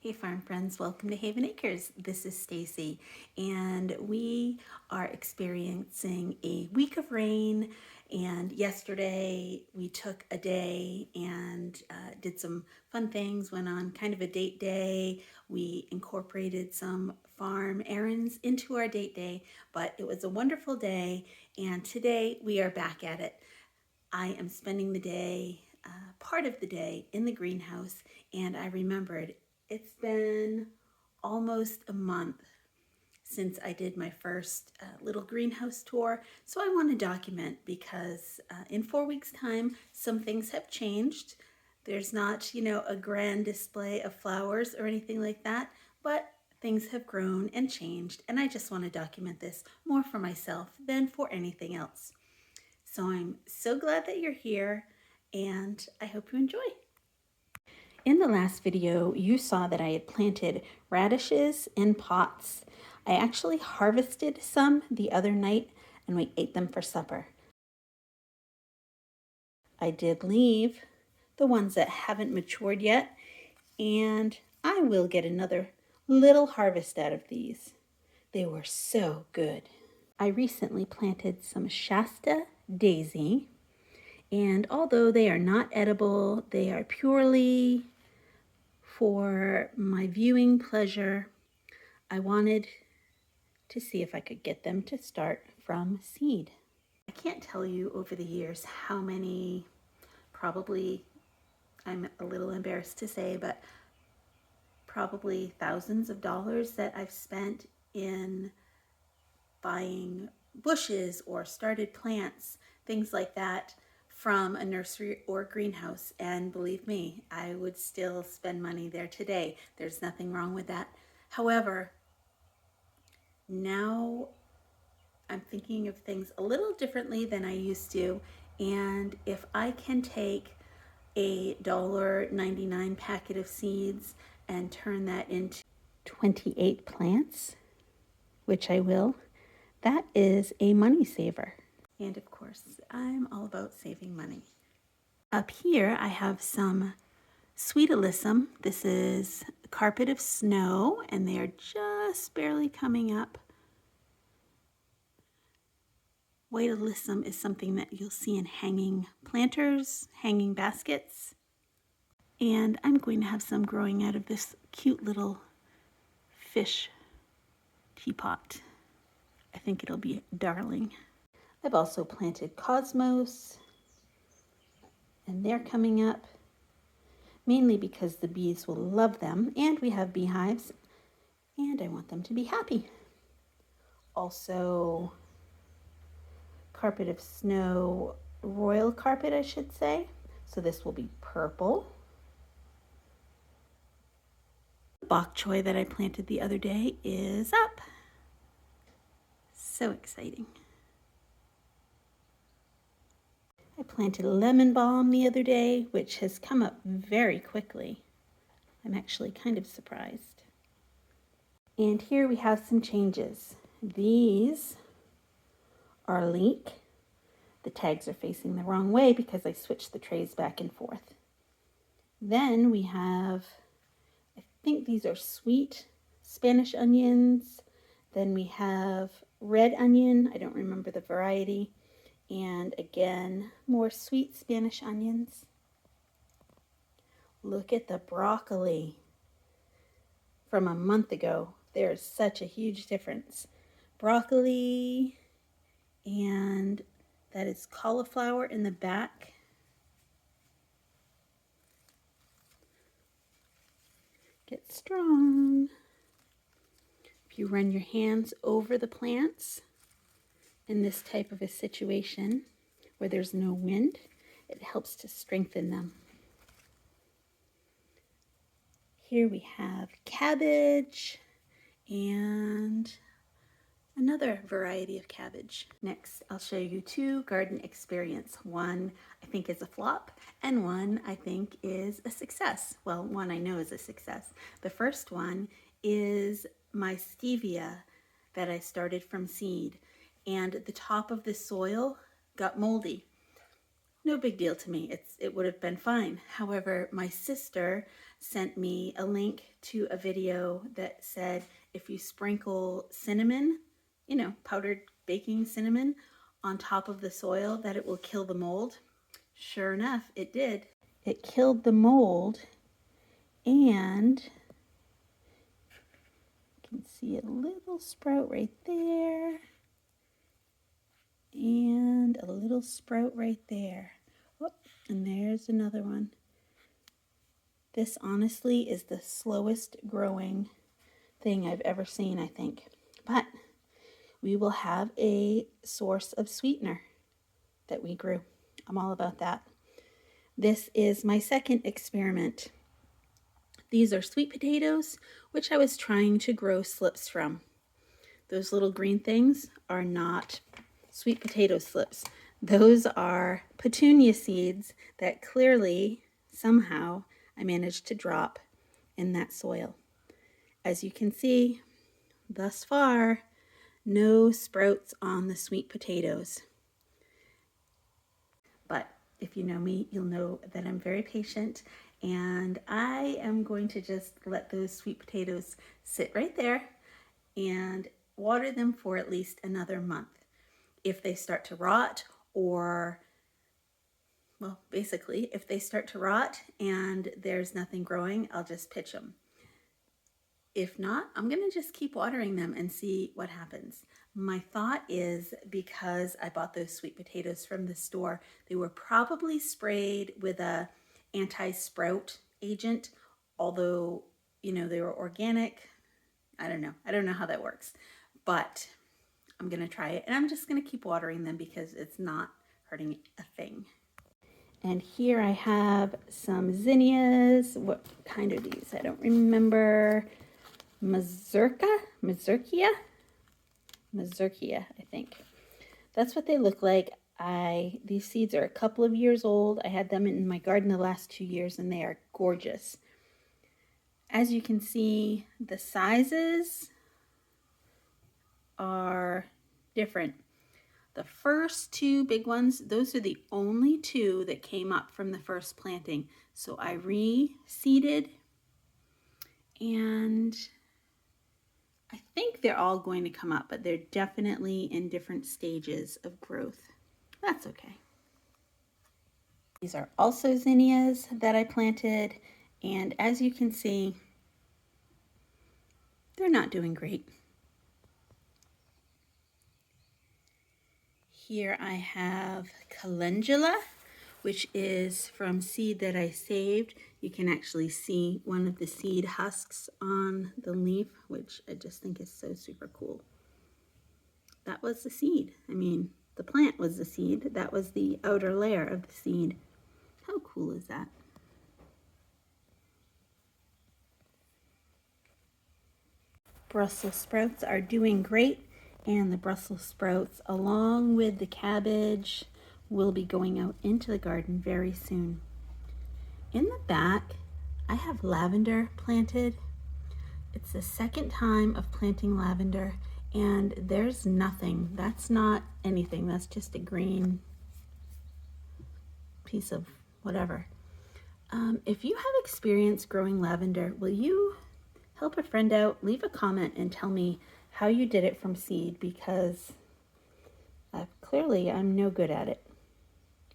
Hey farm friends, welcome to Haven Acres. This is Staci, and we are experiencing a week of rain. And yesterday we took a day and did some fun things, went on kind of a date day. We incorporated some farm errands into our date day, but it was a wonderful day. And today we are back at it. I am spending the day, part of the day, in the greenhouse, and I remembered it's been almost a month since I did my first little greenhouse tour. So I want to document because in 4 weeks' time, some things have changed. There's not, a grand display of flowers or anything like that, but things have grown and changed, and I just want to document this more for myself than for anything else. So I'm so glad that you're here, and I hope you enjoy. In the last video, you saw that I had planted radishes in pots. I actually harvested some the other night and we ate them for supper. I did leave the ones that haven't matured yet, and I will get another little harvest out of these. They were so good. I recently planted some Shasta daisy, and although they are not edible, they are purely for my viewing pleasure. I wanted to see if I could get them to start from seed. I can't tell you over the years how many, probably, I'm a little embarrassed to say, but probably thousands of dollars that I've spent in buying bushes or started plants, things like that, from a nursery or greenhouse. And believe me, I would still spend money there today. There's nothing wrong with that. However, now I'm thinking of things a little differently than I used to. And if I can take a $1.99 packet of seeds and turn that into 28 plants, which I will, that is a money saver. And of course, I'm all about saving money. Up here, I have some sweet alyssum. This is a carpet of snow, and they are just barely coming up. White alyssum is something that you'll see in hanging planters, hanging baskets. And I'm going to have some growing out of this cute little fish teapot. I think it'll be darling. I've also planted cosmos, and they're coming up, mainly because the bees will love them, and we have beehives, and I want them to be happy. Also, carpet of snow, royal carpet, I should say. So this will be purple. Bok choy that I planted the other day is up. So exciting. I planted lemon balm the other day, which has come up very quickly. I'm actually kind of surprised. And here we have some changes. These are leek. The tags are facing the wrong way because I switched the trays back and forth. Then we have, I think these are sweet Spanish onions. Then we have red onion. I don't remember the variety. And again, more sweet Spanish onions. Look at the broccoli from a month ago. There is such a huge difference. Broccoli, and that is cauliflower in the back. Get strong. If you run your hands over the plants in this type of a situation where there's no wind, it helps to strengthen them. Here we have cabbage and another variety of cabbage. Next, I'll show you two garden experience. One I think is a flop, and one I think is a success. Well, one I know is a success. The first one is my stevia that I started from seed, and the top of the soil got moldy. No big deal to me. It would have been fine. However, my sister sent me a link to a video that said if you sprinkle cinnamon, powdered baking cinnamon on top of the soil, that it will kill the mold. Sure enough, it did. It killed the mold, and you can see a little sprout right there, and a little sprout right there. Oh, and there's another one. This honestly is the slowest growing thing I've ever seen, I think. But we will have a source of sweetener that we grew. I'm all about that. This is my second experiment. These are sweet potatoes, which I was trying to grow slips from. Those little green things are not sweet potato slips. Those are petunia seeds that clearly, somehow, I managed to drop in that soil. As you can see, thus far, no sprouts on the sweet potatoes. But if you know me, you'll know that I'm very patient, and I am going to just let those sweet potatoes sit right there and water them for at least another month. If they start to rot, or well, basically, if they start to rot and there's nothing growing, I'll just pitch them. If not, I'm going to just keep watering them and see what happens. My thought is, because I bought those sweet potatoes from the store, they were probably sprayed with a anti-sprout agent, although, they were organic. I don't know how that works, but I'm going to try it, and I'm just going to keep watering them because it's not hurting a thing. And here I have some zinnias. What kind are these? I don't remember. Mazurkia, I think. That's what they look like. These seeds are a couple of years old. I had them in my garden the last 2 years, and they are gorgeous. As you can see, the sizes are different. The first two big ones, those are the only two that came up from the first planting. So I reseeded, and I think they're all going to come up, but they're definitely in different stages of growth. That's okay. These are also zinnias that I planted, and as you can see, they're not doing great. Here I have calendula, which is from seed that I saved. You can actually see one of the seed husks on the leaf, which I just think is so super cool. That was the seed. I mean, the plant was the seed. That was the outer layer of the seed. How cool is that? Brussels sprouts are doing great, and the Brussels sprouts, along with the cabbage, will be going out into the garden very soon. In the back, I have lavender planted. It's the second time of planting lavender, and there's nothing. That's not anything. That's just a green piece of whatever. If you have experience growing lavender, will you help a friend out? Leave a comment and tell me how you did it from seed, because clearly I'm no good at it,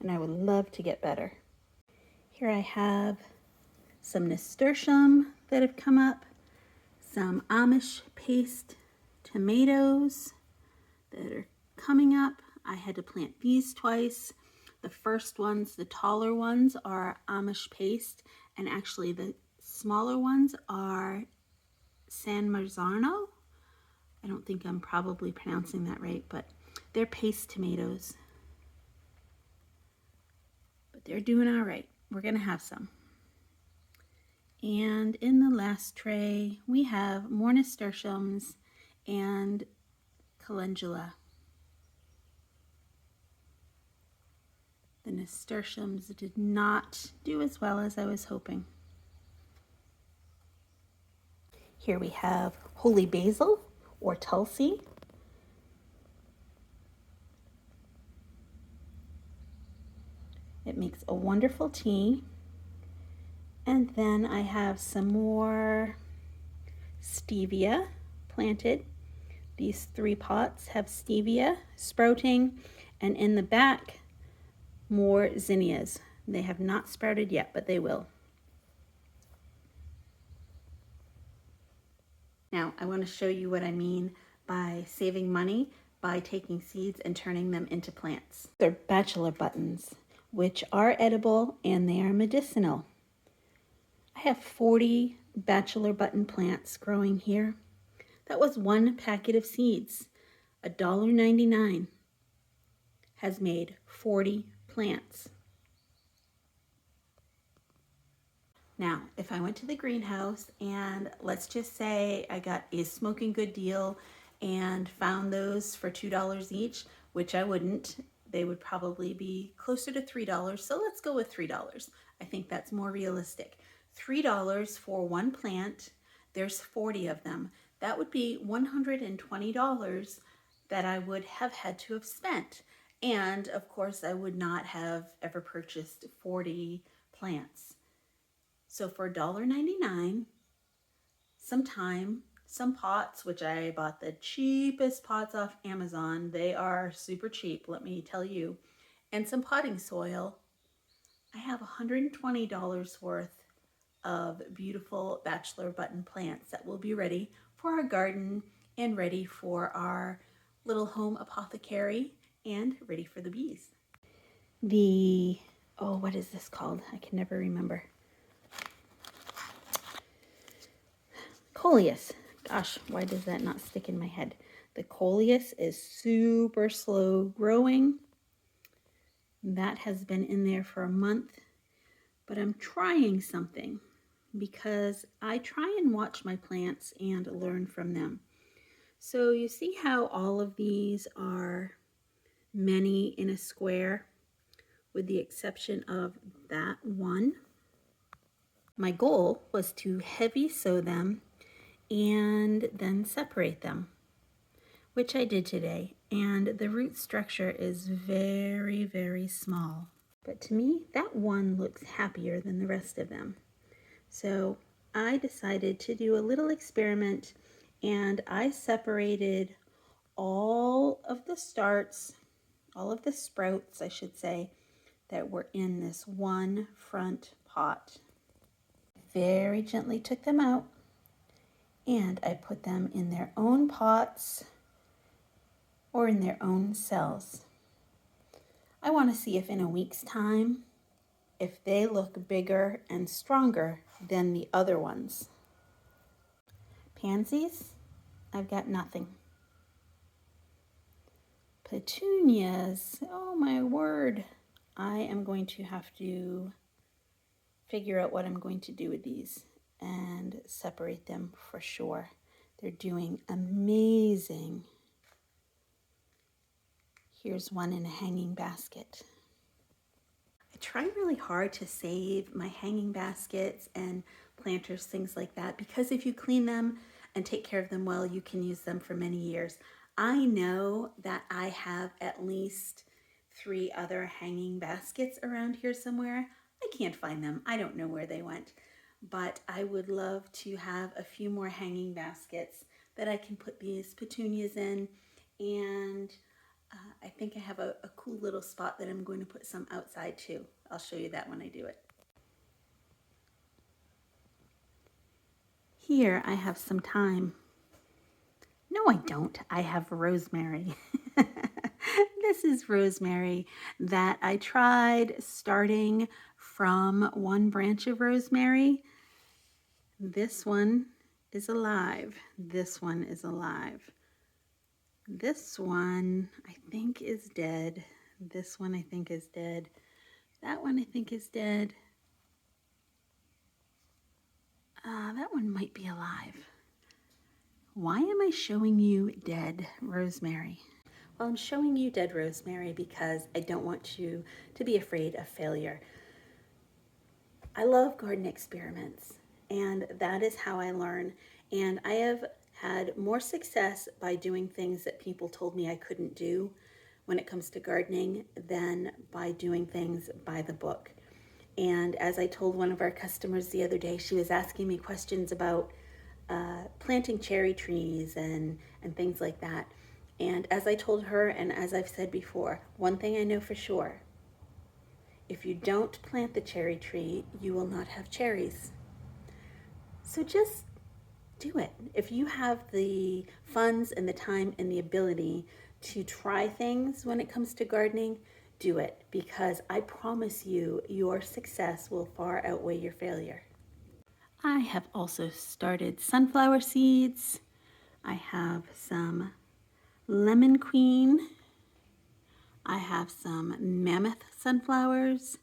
and I would love to get better. Here I have some nasturtium that have come up, some Amish paste tomatoes that are coming up. I had to plant these twice. The first ones, the taller ones, are Amish paste, and actually the smaller ones are San Marzano. I don't think I'm probably pronouncing that right, but they're paste tomatoes. But they're doing all right. We're going to have some. And in the last tray, we have more nasturtiums and calendula. The nasturtiums did not do as well as I was hoping. Here we have holy basil or tulsi. It makes a wonderful tea. And then I have some more stevia planted. These 3 pots have stevia sprouting, and in the back, more zinnias. They have not sprouted yet, but they will. Now, I want to show you what I mean by saving money by taking seeds and turning them into plants. They're Bachelor Buttons, which are edible and they are medicinal. I have 40 Bachelor Button plants growing here. That was 1 packet of seeds. $1.99 has made 40 plants. Now, if I went to the greenhouse and let's just say I got a smoking good deal and found those for $2 each, which I wouldn't, they would probably be closer to $3. So let's go with $3. I think that's more realistic. $3 for 1 plant, there's 40 of them. That would be $120 that I would have had to have spent. And of course, I would not have ever purchased 40 plants. So for $1.99, some pots, which I bought the cheapest pots off Amazon. They are super cheap, let me tell you. And some potting soil. I have $120 worth of beautiful Bachelor Button plants that will be ready for our garden and ready for our little home apothecary and ready for the bees. What is this called? I can never remember. Coleus. Gosh, why does that not stick in my head? The coleus is super slow growing. That has been in there for a month, but I'm trying something because I try and watch my plants and learn from them. So you see how all of these are many in a square with the exception of that one. My goal was to heavy sow them and then separate them, which I did today. And the root structure is very, very small. But to me, that one looks happier than the rest of them. So I decided to do a little experiment and I separated all of the sprouts, I should say, that were in this one front pot. Very gently took them out and I put them in their own pots or in their own cells. I want to see if in a week's time, if they look bigger and stronger than the other ones. Pansies, I've got nothing. Petunias, oh my word. I am going to have to figure out what I'm going to do with these and separate them for sure. They're doing amazing. Here's one in a hanging basket. I try really hard to save my hanging baskets and planters, things like that, because if you clean them and take care of them well, you can use them for many years. I know that I have at least 3 other hanging baskets around here somewhere. I can't find them. I don't know where they went, but I would love to have a few more hanging baskets that I can put these petunias in, and I think I have a cool little spot that I'm going to put some outside too. I'll show you that when I do it. Here I have some thyme. No, I don't. I have rosemary. This is rosemary that I tried starting from one branch of rosemary. This one is alive. This one is alive. This one I think is dead. This one I think is dead. That one I think is dead. That one might be alive. Why am I showing you dead rosemary? Well, I'm showing you dead rosemary because I don't want you to be afraid of failure. I love garden experiments, and that is how I learn. And I have had more success by doing things that people told me I couldn't do when it comes to gardening than by doing things by the book. And as I told one of our customers the other day, she was asking me questions about planting cherry trees and things like that. And as I told her, and as I've said before, one thing I know for sure, if you don't plant the cherry tree, you will not have cherries. So just do it. If you have the funds and the time and the ability to try things when it comes to gardening, do it, because I promise you, your success will far outweigh your failure. I have also started sunflower seeds. I have some lemon queen. I have some mammoth sunflowers.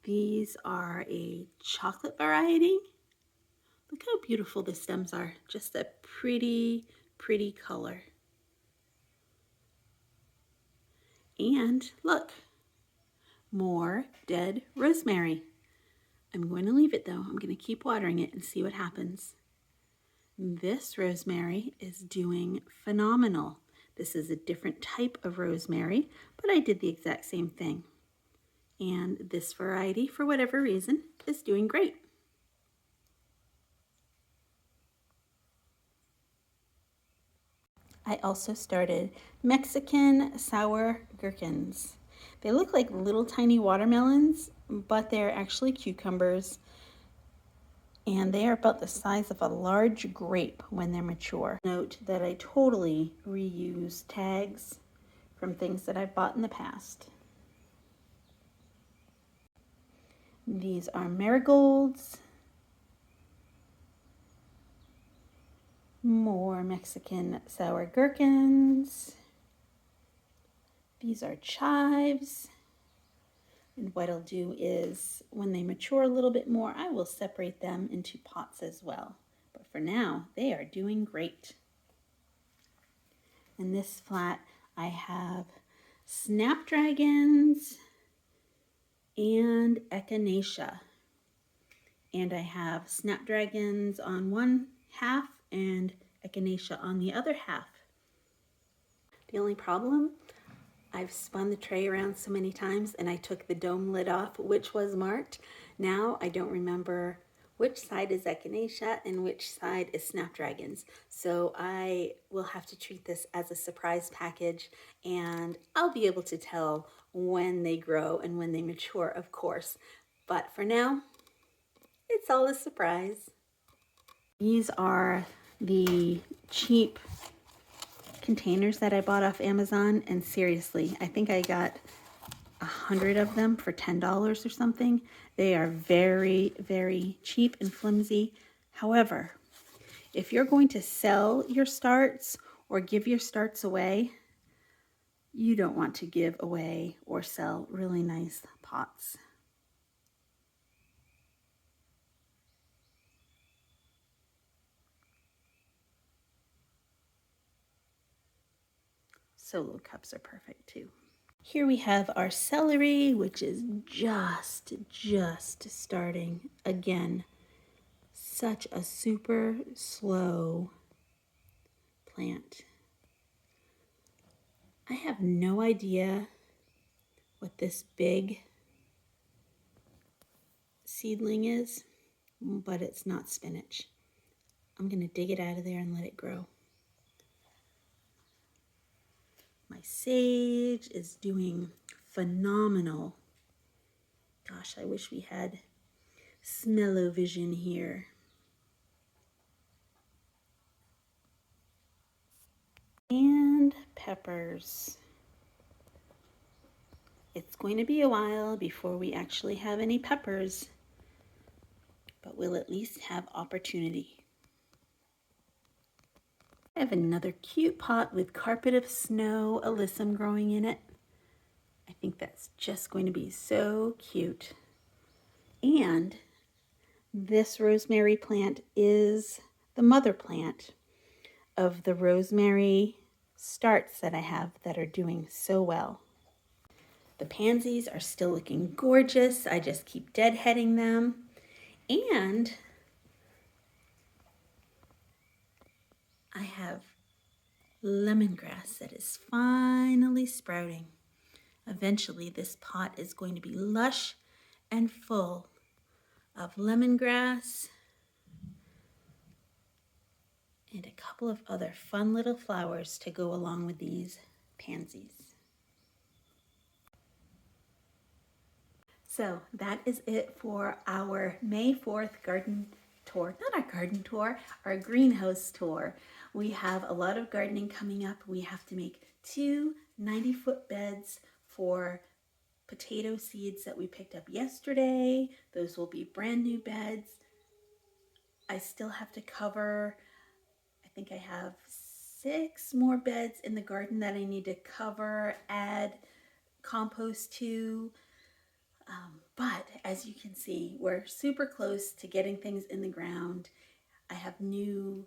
These are a chocolate variety. Look how beautiful the stems are. Just a pretty, pretty color. And look, more dead rosemary. I'm going to leave it though. I'm going to keep watering it and see what happens. This rosemary is doing phenomenal. This is a different type of rosemary, but I did the exact same thing. And this variety, for whatever reason, is doing great. I also started Mexican sour gherkins. They look like little tiny watermelons, but they're actually cucumbers, and they are about the size of a large grape when they're mature. Note that I totally reuse tags from things that I've bought in the past. These are marigolds, more Mexican sour gherkins. These are chives. And what I'll do is, when they mature a little bit more, I will separate them into pots as well. But for now, they are doing great. In this flat, I have Snapdragons and Echinacea. And I have Snapdragons on one half and Echinacea on the other half. The only problem, I've spun the tray around so many times and I took the dome lid off, which was marked. Now I don't remember which side is Echinacea and which side is Snapdragons. So I will have to treat this as a surprise package, and I'll be able to tell when they grow and when they mature, of course. But for now, it's all a surprise. These are the cheap containers that I bought off Amazon, and seriously, I think I got 100 of them for $10 or something. They are very, very cheap and flimsy. However, if you're going to sell your starts or give your starts away, you don't want to give away or sell really nice pots. Solo cups are perfect too. Here we have our celery, which is just starting. Again, such a super slow plant. I have no idea what this big seedling is, but it's not spinach. I'm gonna dig it out of there and let it grow. My sage is doing phenomenal. Gosh, I wish we had smell-o-vision here. And peppers. It's going to be a while before we actually have any peppers, but we'll at least have opportunity. I have another cute pot with carpet of snow alyssum growing in it. I think that's just going to be so cute. And this rosemary plant is the mother plant of the rosemary starts that I have that are doing so well. The pansies are still looking gorgeous. I just keep deadheading them. And I have lemongrass that is finally sprouting. Eventually, this pot is going to be lush and full of lemongrass and a couple of other fun little flowers to go along with these pansies. So that is it for our May 4th garden tour. Not our garden tour, our greenhouse tour. We have a lot of gardening coming up. We have to make 2 90-foot beds for potato seeds that we picked up yesterday. Those will be brand new beds. I still have to cover, I think I have 6 more beds in the garden that I need to cover, add compost to. But as you can see, we're super close to getting things in the ground. I have new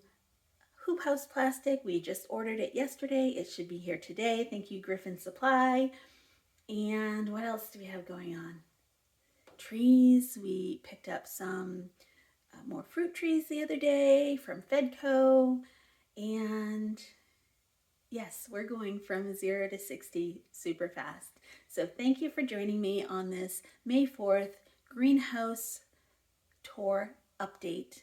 hoop house plastic. We just ordered it yesterday. It should be here today. Thank you, Griffin Supply. And what else do we have going on? Trees. We picked up some more fruit trees the other day from Fedco. And yes, we're going from 0 to 60 super fast. So thank you for joining me on this May 4th greenhouse tour update.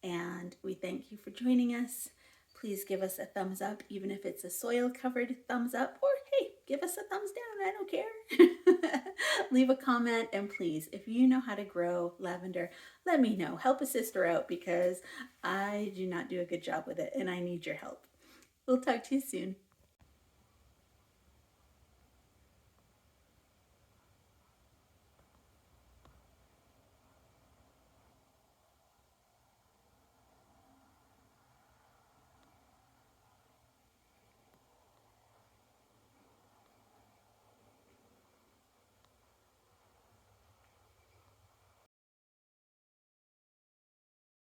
And we thank you for joining us. Please give us a thumbs up, even if it's a soil covered thumbs up, or hey, give us a thumbs down, I don't care. Leave a comment, and please, if you know how to grow lavender, let me know. Help a sister out, because I do not do a good job with it and I need your help. We'll talk to you soon.